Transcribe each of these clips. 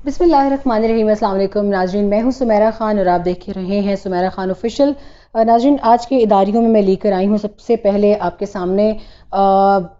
बिस्मिल्लाहिर्रहमानिर्रहीम। अस्सलाम वालेकुम नाज़रीन, मैं हूं सुमेरा खान और आप देख रहे हैं सुमेरा खान ऑफिशियल। नाज़रीन, आज के इदारियों में मैं लेकर आई हूं सबसे पहले आपके सामने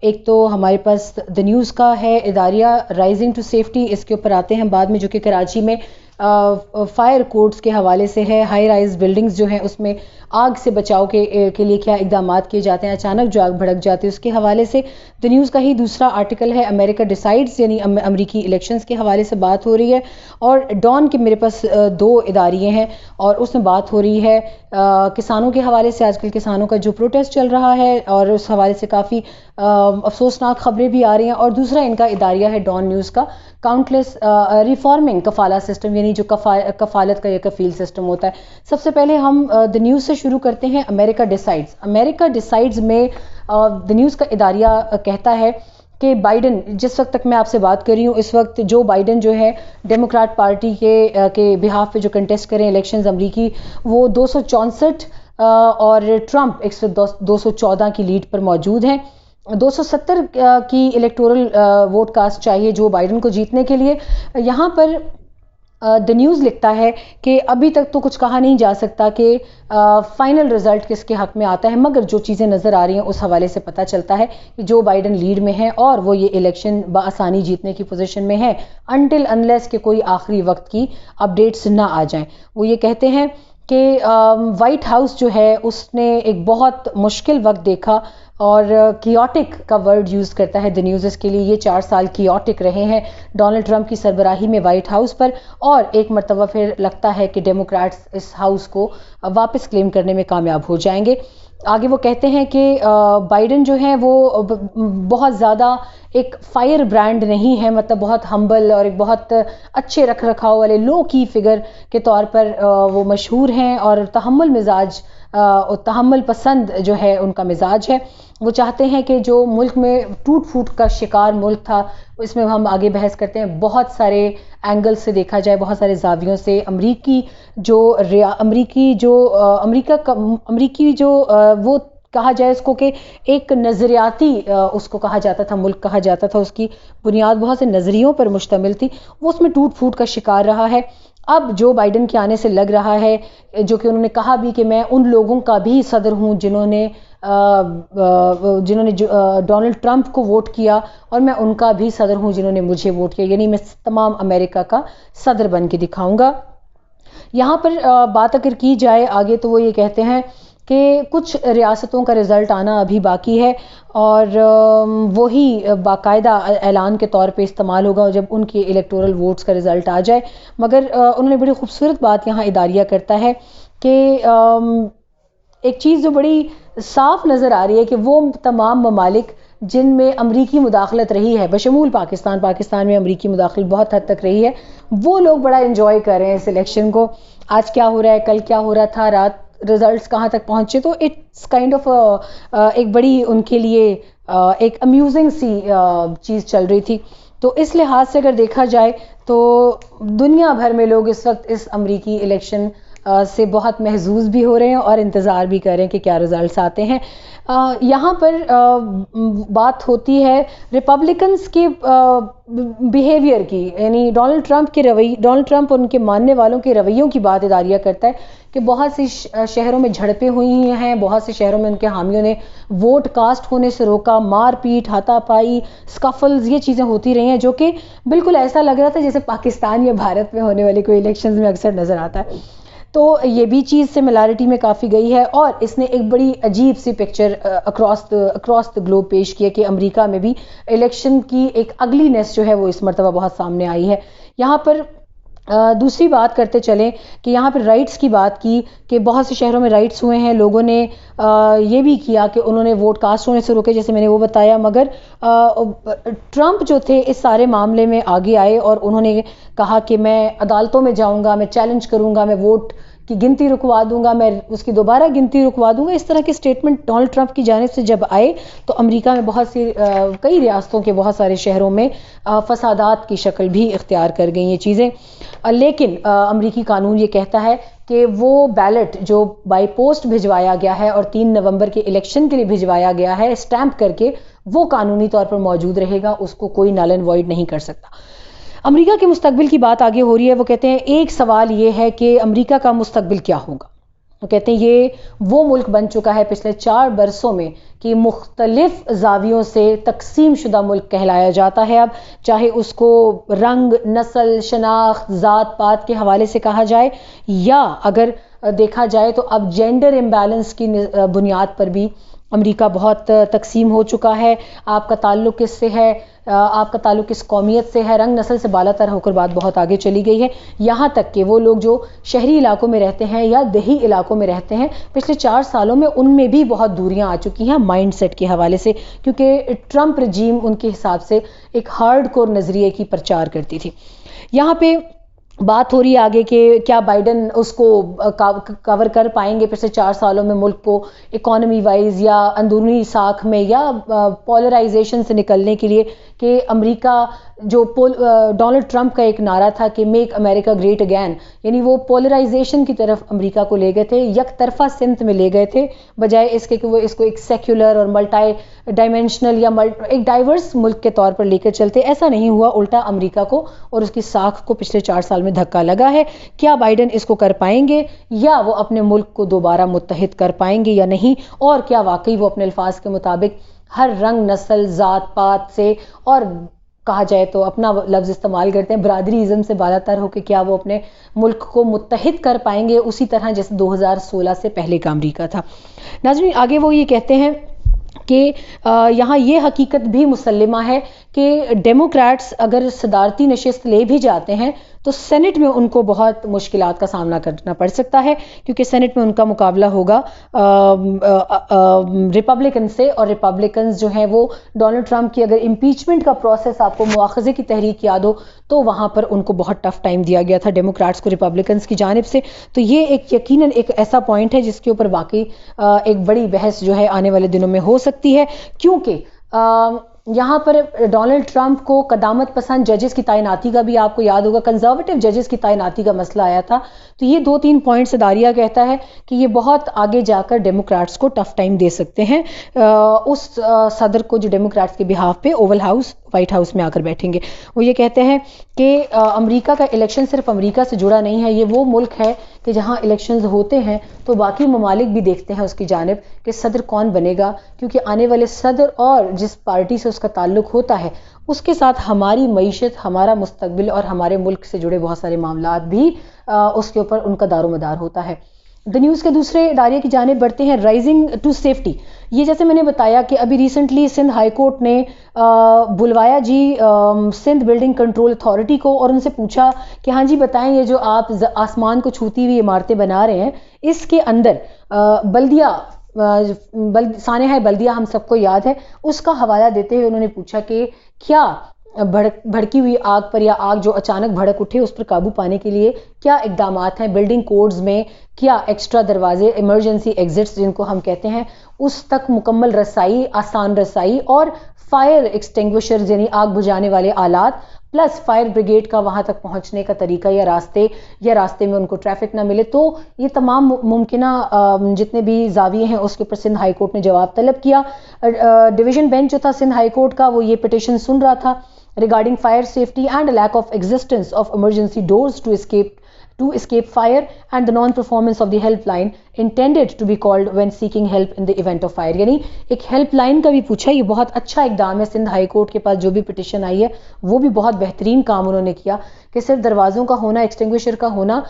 एक तो हमारे पास द न्यूज़ का है इदारिया राइजिंग टू सेफ्टी, इसके ऊपर आते हैं बाद में, जो कि कराची में फायर कोड्स के हवाले से है। हाई राइज बिल्डिंग्स जो हैं उसमें आग से बचाव के लिए क्या इकदाम किए जाते हैं, अचानक जो आग भड़क जाती है, उसके हवाले से द न्यूज़ का ही दूसरा आर्टिकल है। अमेरिका डिसाइड्स यानी अमरीकी इलेक्शंस के हवाले से बात हो रही है। और डॉन के मेरे पास दो इदारिये हैं और उसमें बात हो रही है किसानों के हवाले से। आजकल किसानों का जो प्रोटेस्ट चल रहा है और उस हवाले से काफ़ी अफसोसनाक खबरें भी आ रही हैं। और दूसरा इनका इदारिया है डॉन न्यूज़ का काउंटलेस रिफॉर्मिंग कफाला सिस्टम, यानी जो कफालत का या कफील सिस्टम होता है। सबसे पहले हम द न्यूज़ से शुरू करते हैं। अमेरिका डिसाइड्स, अमेरिका डिसाइड्स में द न्यूज़ का इदारिया कहता है कि बाइडन, जिस वक्त तक मैं आपसे बात कर रही हूँ इस वक्त जो बाइडन जो है डेमोक्रेट पार्टी के बिहाफ पे जो कंटेस्ट करें इलेक्शंस अमरीकी, वो 264 और ट्रंप 214 की लीड पर मौजूद हैं। 270 की इलेक्टोरल वोट कास्ट चाहिए जो बाइडन को जीतने के लिए। यहाँ पर द न्यूज़ लिखता है कि अभी तक तो कुछ कहा नहीं जा सकता कि फाइनल रिजल्ट किसके हक में आता है, मगर जो चीज़ें नज़र आ रही हैं उस हवाले से पता चलता है कि जो बाइडन लीड में है और वो ये इलेक्शन बआसानी जीतने की पोजीशन में है, अनटिल अनलेस के कोई आखिरी वक्त की अपडेट्स ना आ जाएं। वो ये कहते हैं कि वाइट हाउस जो है उसने एक बहुत मुश्किल वक्त देखा और कियोटिक का वर्ड यूज़ करता है द न्यूज़ इसके लिए। ये 4 साल कियोटिक रहे हैं डोनाल्ड ट्रंप की सरबराही में वाइट हाउस पर, और एक मरतबा फिर लगता है कि डेमोक्रेट्स इस हाउस को वापस क्लेम करने में कामयाब हो जाएंगे। आगे वो कहते हैं कि बाइडन जो है वो बहुत ज़्यादा एक फायर ब्रांड नहीं है, मतलब बहुत हम्बल और एक बहुत अच्छे रख रखाव वाले लो की फिगर के तौर पर वो मशहूर हैं और तहम्मुल मिजाज तहम्मुल पसंद जो है उनका मिजाज है। वो चाहते हैं कि जो मुल्क में टूट फूट का शिकार मुल्क था, इसमें हम आगे बहस करते हैं, बहुत सारे एंगल से देखा जाए, बहुत सारे जावियों से अमरीकी जो वो कहा जाए इसको कि एक नज़रियाती उसको कहा जाता था, मुल्क कहा जाता था, उसकी बुनियाद बहुत से नज़रियों पर मुश्तमिल थी, वो उसमें टूट फूट का शिकार रहा है। अब जो बाइडन के आने से लग रहा है, जो कि उन्होंने कहा भी कि मैं उन लोगों का भी सदर हूं जिन्होंने डोनाल्ड ट्रंप को वोट किया और मैं उनका भी सदर हूं जिन्होंने मुझे वोट किया, यानी मैं तमाम अमेरिका का सदर बन के दिखाऊंगा। यहाँ पर बात अगर की जाए आगे तो वो ये कहते हैं कि कुछ रियासतों का रिज़ल्ट आना अभी बाकी है और वही बाकायदा ऐलान के तौर पे इस्तेमाल होगा जब उनके इलेक्टोरल वोट्स का रिज़ल्ट आ जाए। मगर उन्होंने बड़ी खूबसूरत बात यहाँ इदारिया करता है कि एक चीज़ जो बड़ी साफ नज़र आ रही है कि वो तमाम ममालिक जिनमें अमरीकी मुदाखलत रही है, बशमूल पाकिस्तान में अमरीकी मुदाखलत बहुत हद तक रही है, वो लोग बड़ा एंजॉय कर रहे हैं इस इलेक्शन को। आज क्या हो रहा है, कल क्या हो रहा था, रात रिजल्ट्स कहाँ तक पहुँचे, तो इट्स काइंड ऑफ एक बड़ी उनके लिए एक अम्यूजिंग सी चीज़ चल रही थी। तो इस लिहाज से अगर देखा जाए तो दुनिया भर में लोग इस वक्त इस अमरीकी इलेक्शन से बहुत महजूज भी हो रहे हैं और इंतज़ार भी कर रहे हैं कि क्या रिजल्ट्स आते हैं। यहाँ पर बात होती है रिपब्लिकन्स के बिहेवियर की, यानी डोनाल्ड ट्रंप उनके मानने वालों के रवैयों की बात इदारिया करता है कि बहुत सी शहरों में झड़पें हुई हैं, बहुत से शहरों में उनके हामियों ने वोट कास्ट होने से रोका, मारपीट, हाथापाई, स्कफल्स, ये चीज़ें होती रही हैं, जो कि बिल्कुल ऐसा लग रहा था जैसे पाकिस्तान या भारत में होने वाली कोई इलेक्शंस में अक्सर नज़र आता है। तो ये भी चीज़ सिमिलैरिटी में काफ़ी गई है और इसने एक बड़ी अजीब सी पिक्चर अक्रॉस द ग्लोब पेश किया कि अमेरिका में भी इलेक्शन की एक अगलीनेस जो है वो इस मरतबा बहुत सामने आई है। यहाँ पर दूसरी बात करते चलें कि यहाँ पर राइट्स की बात की कि बहुत से शहरों में राइट्स हुए हैं, लोगों ने ये भी किया कि उन्होंने वोट कास्ट होने से रोके, जैसे मैंने वो बताया। मगर ट्रंप जो थे इस सारे मामले में आगे आए और उन्होंने कहा कि मैं अदालतों में जाऊंगा, मैं चैलेंज करूंगा, मैं वोट की गिनती रुकवा दूंगा, मैं उसकी दोबारा गिनती रुकवा दूंगा। इस तरह के स्टेटमेंट डोनाल्ड ट्रंप की जानिब से जब आए तो अमेरिका में बहुत सी कई रियासतों के बहुत सारे शहरों में फसादात की शक्ल भी इख्तियार कर गई ये चीज़ें। लेकिन अमेरिकी कानून ये कहता है कि वो बैलेट जो बाई पोस्ट भिजवाया गया है और 3 नवंबर के इलेक्शन के लिए भिजवाया गया है स्टैंप करके, वो कानूनी तौर पर मौजूद रहेगा, उसको कोई नल एंड वॉइड नहीं कर सकता। अमेरिका के मुस्तकबिल की बात आगे हो रही है। वो कहते हैं एक सवाल ये है कि अमेरिका का मुस्तकबिल क्या होगा। वो कहते हैं ये वो मुल्क बन चुका है पिछले 4 बरसों में कि मुख्तलिफ जावियों से तकसीम शुदा मुल्क कहलाया जाता है। अब चाहे उसको रंग, नस्ल, शनाख्त, ज़ात पात के हवाले से कहा जाए, या अगर देखा जाए तो अब जेंडर इम्बैलेंस की बुनियाद पर भी अमेरिका बहुत तकसीम हो चुका है। आपका ताल्लुक़ किससे है, आपका ताल्लुक़ किस कौमियत से है, रंग नस्ल से बालातर होकर बात बहुत आगे चली गई है। यहाँ तक कि वो लोग जो शहरी इलाकों में रहते हैं या देही इलाकों में रहते हैं, पिछले 4 सालों में उनमें भी बहुत दूरियां आ चुकी हैं माइंड सेट के हवाले से, क्योंकि ट्रंप रजीम उनके हिसाब से एक हार्ड कोर नज़रिए की प्रचार करती थी। यहाँ पे बात हो रही है आगे कि क्या बाइडन उसको कवर कर पाएंगे पिछले 4 सालों में मुल्क को इकोनॉमी वाइज या अंदरूनी साख में, या पोलराइजेशन से निकलने के लिए कि अमेरिका जो डोनाल्ड ट्रंप का एक नारा था कि मेक अमेरिका ग्रेट अगैन, यानी वो पोलराइजेशन की तरफ अमेरिका को ले गए थे, एक तरफा सिमत में ले गए थे, बजाय इसके कि वो इसको एक सेक्युलर और मल्टी डायमेंशनल या एक डाइवर्स मुल्क के तौर पर लेकर चलते। ऐसा नहीं हुआ, उल्टा अमेरिका को और उसकी साख को पिछले 4 साल में धक्का लगा है। क्या बाइडन इसको कर पाएंगे, या वो अपने मुल्क को दोबारा मुत्तहिद कर पाएंगे या नहीं, और क्या वाकई वो अपने अल्फाज के मुताबिक हर रंग, नस्ल, ज़ात पात से, और कहा जाए तो अपना लफ्ज़ इस्तेमाल करते हैं बरादरीज़म से बालातर होकर, क्या वो अपने मुल्क को मुत्तहिद कर पाएंगे उसी तरह जैसे 2016 से पहले का अमरीका था। नाज़रीन, आगे वो ये कहते हैं कि यहाँ ये हकीकत भी मुसल्लिमा है कि डेमोक्रेट्स अगर सदारती नशिस्त ले भी जाते हैं तो सेनेट में उनको बहुत मुश्किलात का सामना करना पड़ सकता है, क्योंकि सेनेट में उनका मुकाबला होगा रिपब्लिकन से, और रिपब्लिकन जो हैं वो डोनाल्ड ट्रंप की, अगर इम्पीचमेंट का प्रोसेस आपको मुआखज़े की तहरीक याद हो तो वहाँ पर उनको बहुत टफ टाइम दिया गया था डेमोक्रेट्स को रिपब्लिकन्स की जानिब से। तो ये एक यकीनन एक ऐसा पॉइंट है जिसके ऊपर वाकई एक बड़ी बहस जो है आने वाले दिनों में हो सकती है, क्योंकि यहाँ पर डोनाल्ड ट्रंप को कदामत पसंद जजेस की तैनाती का भी आपको याद होगा, कंजर्वेटिव जजेस की तैनाती का मसला आया था। तो ये 2-3 पॉइंट्स दारिया कहता है कि ये बहुत आगे जाकर डेमोक्रेट्स को टफ टाइम दे सकते हैं, उस सदर को जो डेमोक्रेट्स के बिहाफ पे ओवल हाउस, वाइट हाउस में आकर बैठेंगे। वो ये कहते हैं कि अमेरिका का इलेक्शन सिर्फ अमेरिका से जुड़ा नहीं है, ये वो मुल्क है कि जहाँ इलेक्शंस होते हैं तो बाकी ममालिक भी देखते हैं उसकी जानिब कि सदर कौन बनेगा, क्योंकि आने वाले सदर और जिस पार्टी से उसका ताल्लुक होता है उसके साथ हमारी मईशत, हमारा मुस्तकबिल और हमारे मुल्क से जुड़े बहुत सारे मामलात भी उसके ऊपर उनका दारोमदार होता है। द न्यूज़ के दूसरे इदारे की जानिब बढ़ते हैं, राइजिंग टू सेफ्टी। ये जैसे मैंने बताया कि अभी रिसेंटली सिंध हाई कोर्ट ने बुलवाया जी सिंध बिल्डिंग कंट्रोल अथॉरिटी को और उनसे पूछा कि हाँ जी बताएं, ये जो आप आसमान को छूती हुई इमारतें बना रहे हैं इसके अंदर बल्दिया सानेहा बल्दिया हम सबको याद है, उसका हवाला देते हुए उन्होंने पूछा कि क्या भड़की हुई आग पर, या आग जो अचानक भड़क उठे उस पर काबू पाने के लिए क्या इकदामात हैं बिल्डिंग कोड्स में, क्या एक्स्ट्रा दरवाजे, इमरजेंसी एग्जिट्स जिनको हम कहते हैं, उस तक मुकम्मल रसाई, आसान रसाई, और फायर एक्सटिंग्विशर्स यानी आग बुझाने वाले आलात, प्लस फायर ब्रिगेड का वहां तक पहुंचने का तरीका, या रास्ते में उनको ट्रैफिक ना मिले। तो ये तमाम मुमकिना जितने भी जाविये हैं उसके ऊपर सिंध हाई कोर्ट ने जवाब तलब किया। डिवीजन बेंच जो था सिंध हाई कोर्ट का वो ये पिटिशन सुन रहा था regarding fire safety and a lack of existence of emergency doors to escape fire and the non-performance of the helpline intended to be called when seeking help in the event of fire। यानी एक helpline का भी पूछा। ये बहुत अच्छा इकदाम है सिंध हाई कोर्ट के पास, जो भी पिटिशन आई है वो भी बहुत बेहतरीन काम उन्होंने किया कि सिर्फ दरवाज़ों का होना, एक्सटिंग्विशर का होना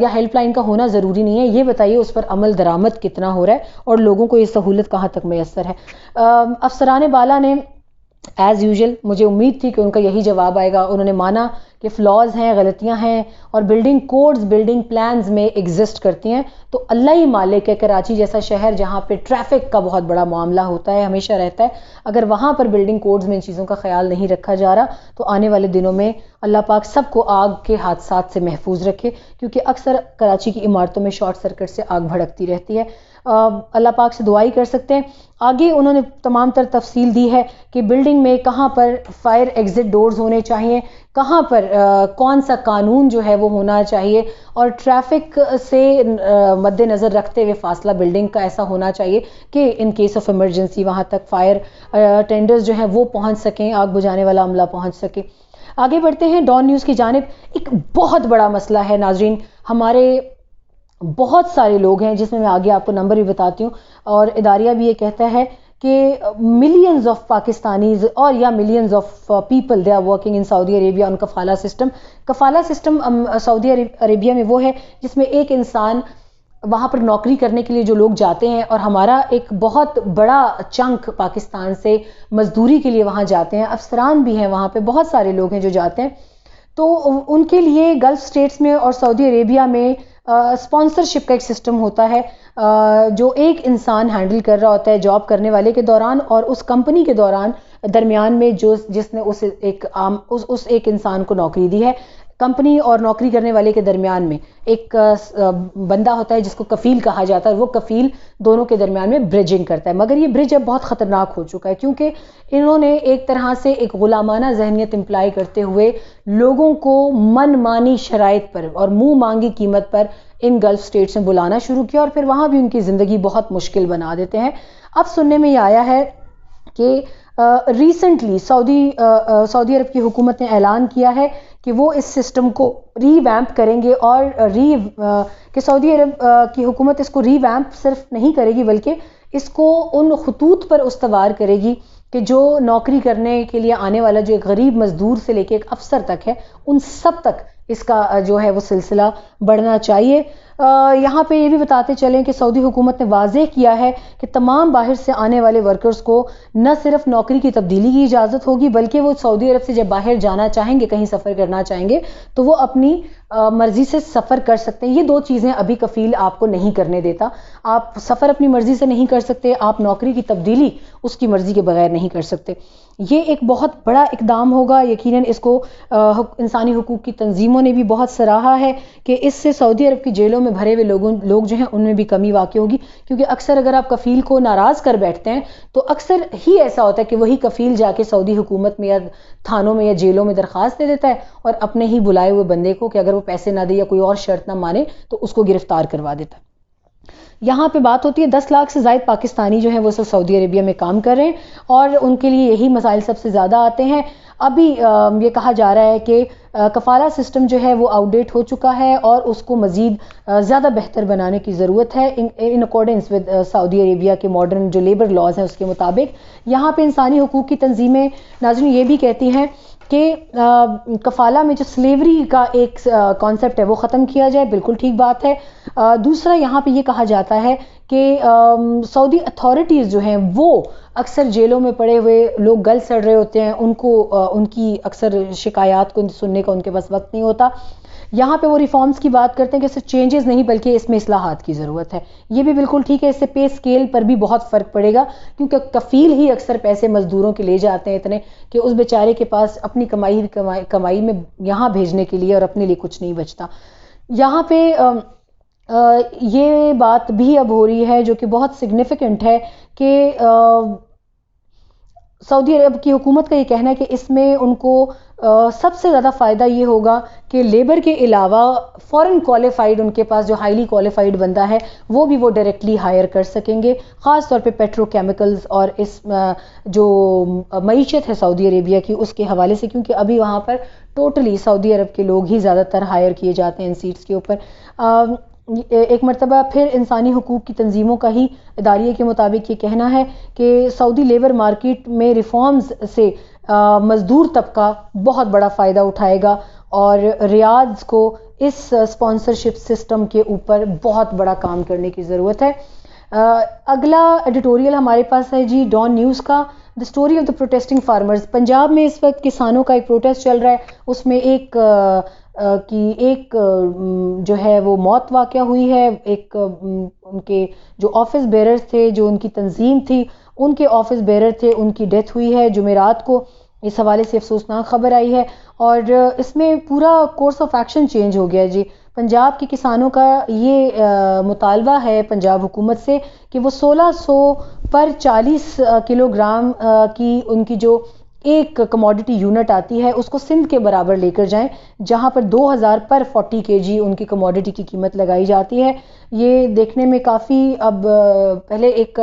या हेल्पलाइन का होना ज़रूरी नहीं है, ये बताइए उस पर अमल दरामद कितना हो रहा है और लोगों को ये सहूलत कहाँ तक मैसर है। अफसरान बाला ने एज़ यूजुअल, मुझे उम्मीद थी कि उनका यही जवाब आएगा, उन्होंने माना कि फ्लॉज हैं, गलतियां हैं और बिल्डिंग कोड्स, बिल्डिंग प्लान्स में एग्जिस्ट करती हैं। तो अल्लाह ही मालिक है, कराची जैसा शहर जहाँ पे ट्रैफिक का बहुत बड़ा मामला होता है, हमेशा रहता है, अगर वहाँ पर बिल्डिंग कोड्स में इन चीज़ों का ख्याल नहीं रखा जा रहा तो आने वाले दिनों में अल्लाह पाक सबको आग के हादसात से महफूज रखे, क्योंकि अक्सर कराची की इमारतों में शॉर्ट सर्किट से आग भड़कती रहती है। अल्लाह पाक से दुआई कर सकते हैं। आगे उन्होंने तमाम तर तफसील दी है कि बिल्डिंग में कहाँ पर फायर एग्जिट डोर्स होने चाहिए, कहाँ पर कौन सा कानून जो है वो होना चाहिए, और ट्रैफिक से मद्देनज़र रखते हुए फासला बिल्डिंग का ऐसा होना चाहिए कि इन केस ऑफ इमरजेंसी वहाँ तक फायर टेंडर्स जो हैं वो पहुँच सकें, आग बुझाने वाला अमला पहुँच सके। आगे बढ़ते हैं डॉन न्यूज़ की जानिब। एक बहुत बड़ा मसला है नाजरीन, हमारे बहुत सारे लोग हैं, जिसमें मैं आगे आपको नंबर भी बताती हूँ, और इदारिया भी ये कहता है कि मिलियंस ऑफ पाकिस्तानीज और या millions of people they are working in Saudi Arabia on kafala system. Kafala system Saudi Arabia में वो है जिसमें एक इंसान वहाँ पर नौकरी करने के लिए जो लोग जाते हैं, और हमारा एक बहुत बड़ा चंक पाकिस्तान से मजदूरी के लिए वहाँ जाते हैं, अफसरान भी हैं वहाँ पे, बहुत सारे लोग हैं जो जाते हैं। तो उनके लिए गल्फ स्टेट्स में और सऊदी अरेबिया में स्पॉन्सरशिप का एक सिस्टम होता है, जो एक इंसान हैंडल कर रहा होता है जॉब करने वाले के दौरान, और उस कंपनी के दौरान दरमियान में जिसने उस एक इंसान को नौकरी दी है, कंपनी और नौकरी करने वाले के दरमियान में एक बंदा होता है जिसको कफील कहा जाता है। वो कफील दोनों के दरमियान में ब्रिजिंग करता है, मगर ये ब्रिज अब बहुत ख़तरनाक हो चुका है, क्योंकि इन्होंने एक तरह से एक गुलामाना जहनियत इम्प्लाई करते हुए लोगों को मनमानी शराइत पर और मुंह मांगी कीमत पर इन गल्फ स्टेट्स में बुलाना शुरू किया, और फिर वहाँ भी उनकी ज़िंदगी बहुत मुश्किल बना देते हैं। अब सुनने में आया है कि रिसेंटली सऊदी अरब की हुकूमत ने ऐलान किया है कि वो इस सिस्टम को रीवैम्प करेंगे, और कि सऊदी अरब की हुकूमत इसको रीवैम्प सिर्फ नहीं करेगी बल्कि इसको उन खतूत पर उस्तवार करेगी कि जो नौकरी करने के लिए आने वाला जो एक गरीब मजदूर से लेके एक अफसर तक है, उन सब तक इसका जो है वो सिलसिला बढ़ना चाहिए। यहाँ पे ये भी बताते चलें कि सऊदी हुकूमत ने वाज़ेह किया है कि तमाम बाहर से आने वाले वर्कर्स को न सिर्फ नौकरी की तब्दीली की इजाज़त होगी, बल्कि वो सऊदी अरब से जब बाहर जाना चाहेंगे, कहीं सफ़र करना चाहेंगे, तो वो अपनी मर्ज़ी से सफ़र कर सकते हैं। ये दो चीज़ें अभी कफ़ील आपको नहीं करने देता। आप सफ़र अपनी मर्ज़ी से नहीं कर सकते, आप नौकरी की तब्दीली उसकी मर्ज़ी के बगैर नहीं कर सकते। ये एक बहुत बड़ा इक़दाम होगा, यकीनन इसको इंसानी हुकूक की तंजीमों ने भी बहुत सराहा है कि इससे सऊदी अरब की जेलों में भरे हुए लोग जो हैं उनमें भी कमी वाक़ई होगी, क्योंकि अक्सर अगर आप कफ़ील को नाराज़ कर बैठते हैं तो अक्सर ही ऐसा होता है कि वही कफ़ील जाके सऊदी हुकूमत में या थानों में या जेलों में दरख्वास्त दे देता है, और अपने ही बुलाए हुए बंदे को कि अगर वो पैसे ना दे या कोई और शर्त ना माने तो उसको गिरफ्तार करवा देता है। यहाँ पे बात होती है 10 लाख से ज़ायद पाकिस्तानी जो है वो सब सऊदी अरेबिया में काम कर रहे हैं, और उनके लिए यही मसाइल सबसे ज़्यादा आते हैं। अभी ये कहा जा रहा है कि कफाला सिस्टम जो है वो आउटडेट हो चुका है और उसको मज़ीद ज़्यादा बेहतर बनाने की ज़रूरत है in accordance with Saudi Arabia के मॉडर्न जो लेबर लॉज हैं उसके मुताबिक। यहाँ पे इंसानी हुकूक की तंजीमें नाज़रीन ये भी कहती हैं कि कफाला में जो स्लेवरी का एक कॉन्सेप्ट है वो ख़त्म किया जाए, बिल्कुल ठीक बात है। दूसरा यहाँ पे ये कहा जाता है कि सऊदी अथॉरिटीज़ जो हैं वो अक्सर जेलों में पड़े हुए लोग गल सड़ रहे होते हैं, उनको उनकी अक्सर शिकायत को सुनने का उनके पास वक्त नहीं होता। यहाँ पे वो रिफॉर्म्स की बात करते हैं कि सिर्फ चेंजेस नहीं बल्कि इसमें इस्लाहात की ज़रूरत है। ये भी बिल्कुल ठीक है, इससे पे स्केल पर भी बहुत फ़र्क पड़ेगा, क्योंकि कफ़ील ही अक्सर पैसे मज़दूरों के ले जाते हैं इतने कि उस बेचारे के पास अपनी कमाई में यहाँ भेजने के लिए और अपने लिए कुछ नहीं बचता। यहाँ पे ये बात भी अब हो रही है जो कि बहुत सिग्निफिकेंट है कि सऊदी अरब की हुकूमत का ये कहना है कि इसमें उनको सबसे ज़्यादा फ़ायदा ये होगा कि लेबर के अलावा फ़ॉरेन क्वालिफ़ाइड उनके पास जो हाईली क्वालिफ़ाइड बंदा है वो भी वो डायरेक्टली हायर कर सकेंगे, ख़ास तौर पे पेट्रोकेमिकल्स और इस जो मईशत है सऊदी अरेबिया की उसके हवाले से, क्योंकि अभी वहाँ पर टोटली सऊदी अरब के लोग ही ज़्यादातर हायर किए जाते हैं इन सीट्स के ऊपर। एक मरतबा फिर इंसानी हुकूक की तंजीमों का ही इदारिये के मुताबिक ये कहना है कि सऊदी लेबर मार्केट में रिफॉर्म्स से मज़दूर तबका बहुत बड़ा फ़ायदा उठाएगा, और रियाद को इस स्पॉन्सरशिप सिस्टम के ऊपर बहुत बड़ा काम करने की ज़रूरत है। अगला एडिटोरियल हमारे पास है जी डॉन न्यूज़ का, the story of the protesting farmers. Punjab में इस वक्त किसानों का एक प्रोटेस्ट चल रहा है, उसमें एक जो है वो मौत वाक़या हुई है। एक उनके जो ऑफिस बेरर थे, जो उनकी तंजीम थी उनके ऑफिस बेरर थे, उनकी डेथ हुई है जुमेरात को। इस हवाले से अफसोसनाक खबर आई है, और इसमें पूरा कोर्स ऑफ एक्शन चेंज हो गया जी। पंजाब के किसानों का ये मुतालबा है पंजाब हुकूमत से कि वो 1600 पर 40 किलोग्राम की उनकी जो एक कमोडिटी यूनिट आती है उसको सिंध के बराबर लेकर जाएं, जहां पर 2000 पर 40 केजी उनकी कमोडिटी की कीमत लगाई जाती है। ये देखने में काफ़ी अब पहले एक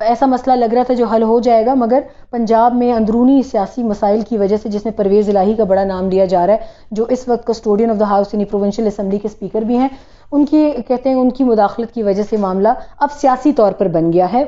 ऐसा मसला लग रहा था जो हल हो जाएगा, मगर पंजाब में अंदरूनी सियासी मसाइल की वजह से, जिसमें परवेज़ इलाही का बड़ा नाम लिया जा रहा है, जो इस वक्त कस्टोडियन ऑफ द हाउस यानी प्रोविंशियल असम्बली के स्पीकर भी हैं, उनकी कहते हैं उनकी मुदाखलत की वजह से मामला अब सियासी तौर पर बन गया है।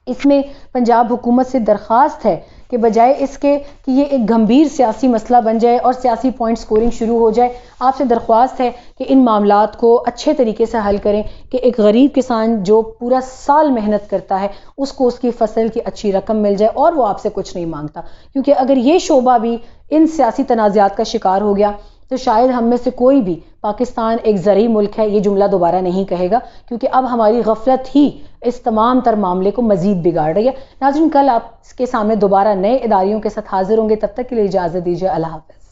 इसमें पंजाब हुकूमत से दरख्वास्त है कि बजाय इसके कि ये एक गंभीर सियासी मसला बन जाए और सियासी पॉइंट स्कोरिंग शुरू हो जाए, आपसे दरख्वास्त है कि इन मामलात को अच्छे तरीके से हल करें कि एक गरीब किसान जो पूरा साल मेहनत करता है उसको उसकी फसल की अच्छी रकम मिल जाए और वो आपसे कुछ नहीं मांगता। क्योंकि अगर ये शोबा भी इन सियासी तनाज़ात का शिकार हो गया तो शायद हम में से कोई भी पाकिस्तान एक ज़रूरी मुल्क है ये जुमला दोबारा नहीं कहेगा, क्योंकि अब हमारी गफलत ही इस तमाम तर मामले को मजीद बिगाड़ रही है। नाज़रीन, कल आपके सामने दोबारा नए इदारियों के साथ हाजिर होंगे, तब तक के लिए इजाज़त दीजिए। अल्लाह हाफ़िज़।